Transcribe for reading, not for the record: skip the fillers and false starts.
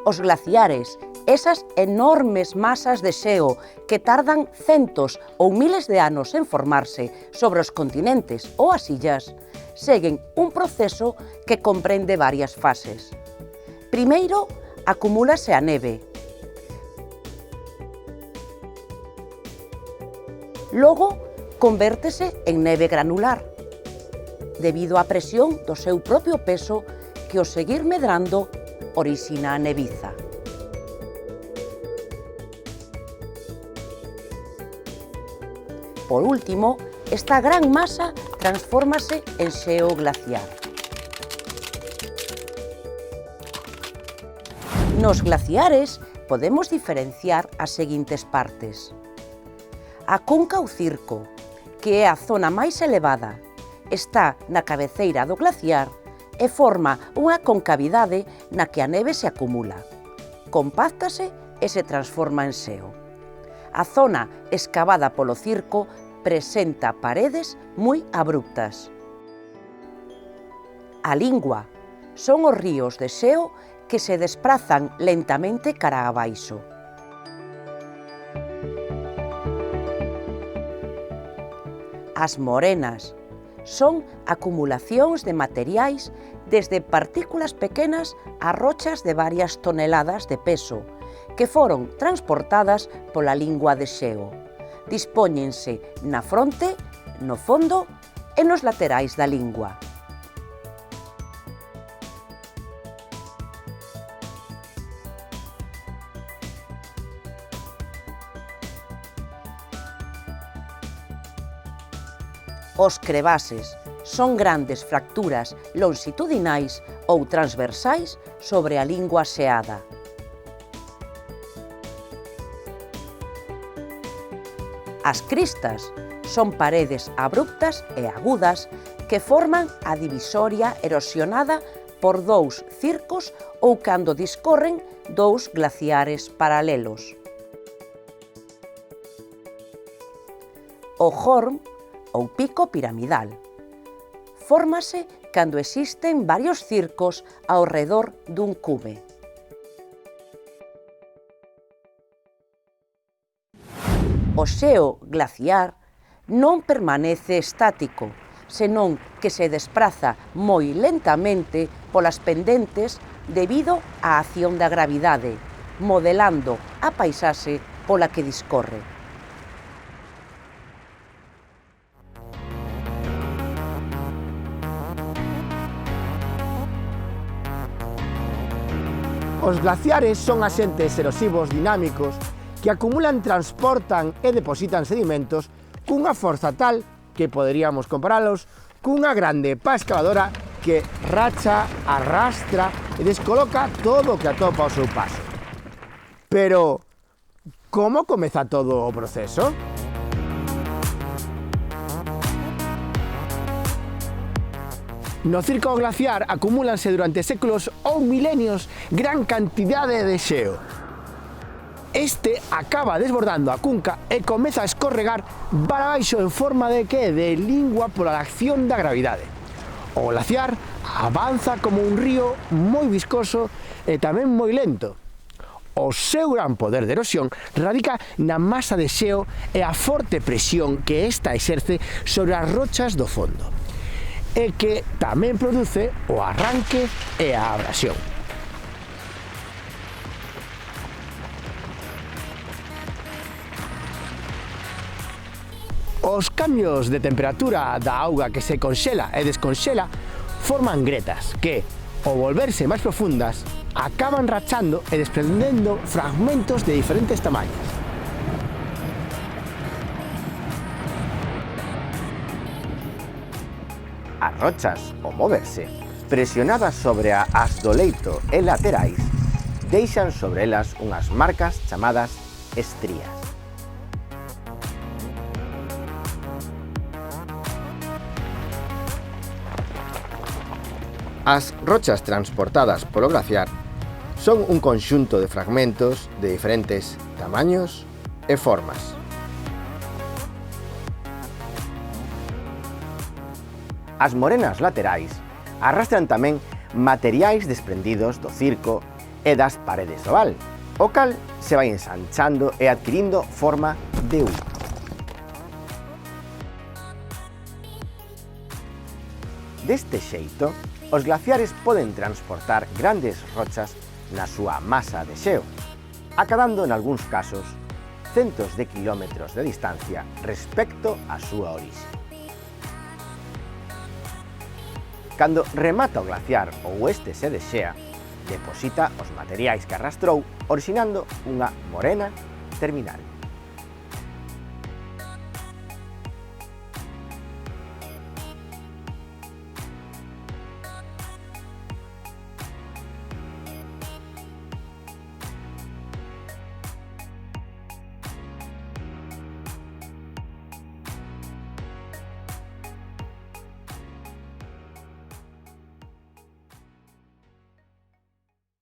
Os glaciares, esas enormes masas de xeo que tardan centos ou miles de anos en formarse sobre os continentes ou as illas, seguen un proceso que comprende varias fases. Primeiro, acumúlase a neve. Logo, convértese en neve granular, debido á presión do seu propio peso que ao seguir medrando orixina a neviza. Por último, esta gran masa transfórmase en xeo glaciar. Nos glaciares podemos diferenciar as seguintes partes. A cunca ou circo, que é a zona máis elevada, está na cabeceira do glaciar e forma unha concavidade na que a neve se acumula. Compáctase e se transforma en xeo. A zona escavada polo circo presenta paredes moi abruptas. A lingua son os ríos de xeo que se desprazan lentamente cara abaixo. As morenas son acumulacións de materiais desde partículas pequenas a rochas de varias toneladas de peso, que foron transportadas pola lingua de xeo. Dispóñense na fronte, no fondo e nos laterais da lingua. Os crevases son grandes fracturas longitudinais ou transversais sobre a lingua xeada. As cristas son paredes abruptas e agudas que forman a divisoria erosionada por dous circos ou cando discorren dous glaciares paralelos. O horn ou pico piramidal. Fórmase cando existen varios circos ao redor dun cume. O xeo glaciar non permanece estático, senón que se despraza moi lentamente polas pendentes debido á acción da gravidade, modelando a paisaxe pola que discorre. Os glaciares son axentes erosivos dinámicos que acumulan, transportan e depositan sedimentos cunha forza tal que poderíamos comparalos cunha grande pá excavadora que racha, arrastra e descoloca todo o que atopa ao seu paso. Pero, como comeza todo o proceso? No circo glaciar acumúlanse durante séculos ou milenios gran cantidade de xeo. Este acaba desbordando a cunca e comeza a escorregar para baixo en forma de que? De lingua pola acción da gravidade. O glaciar avanza como un río moi viscoso e tamén moi lento. O seu gran poder de erosión radica na masa de xeo e a forte presión que esta exerce sobre as rochas do fondo, e que tamén produce o arranque e a abrasión. Os cambios de temperatura da auga que se conxela e desconxela forman gretas que, ao volverse máis profundas, acaban rachando e desprendendo fragmentos de diferentes tamaños. As rochas, ao moverse, presionadas sobre as do leito e laterais, deixan sobre elas unhas marcas chamadas estrías. As rochas transportadas polo glaciar son un conxunto de fragmentos de diferentes tamaños e formas. As morenas laterais arrastran tamén materiais desprendidos do circo e das paredes do val, o cal se vai ensanchando e adquirindo forma de U. Deste xeito, os glaciares poden transportar grandes rochas na súa masa de xeo, acadando nalgúns casos centos de kilómetros de distancia respecto á súa orixe. Cando remata o glaciar ou este se desxea, deposita os materiais que arrastrou, orixinando unha morena terminal.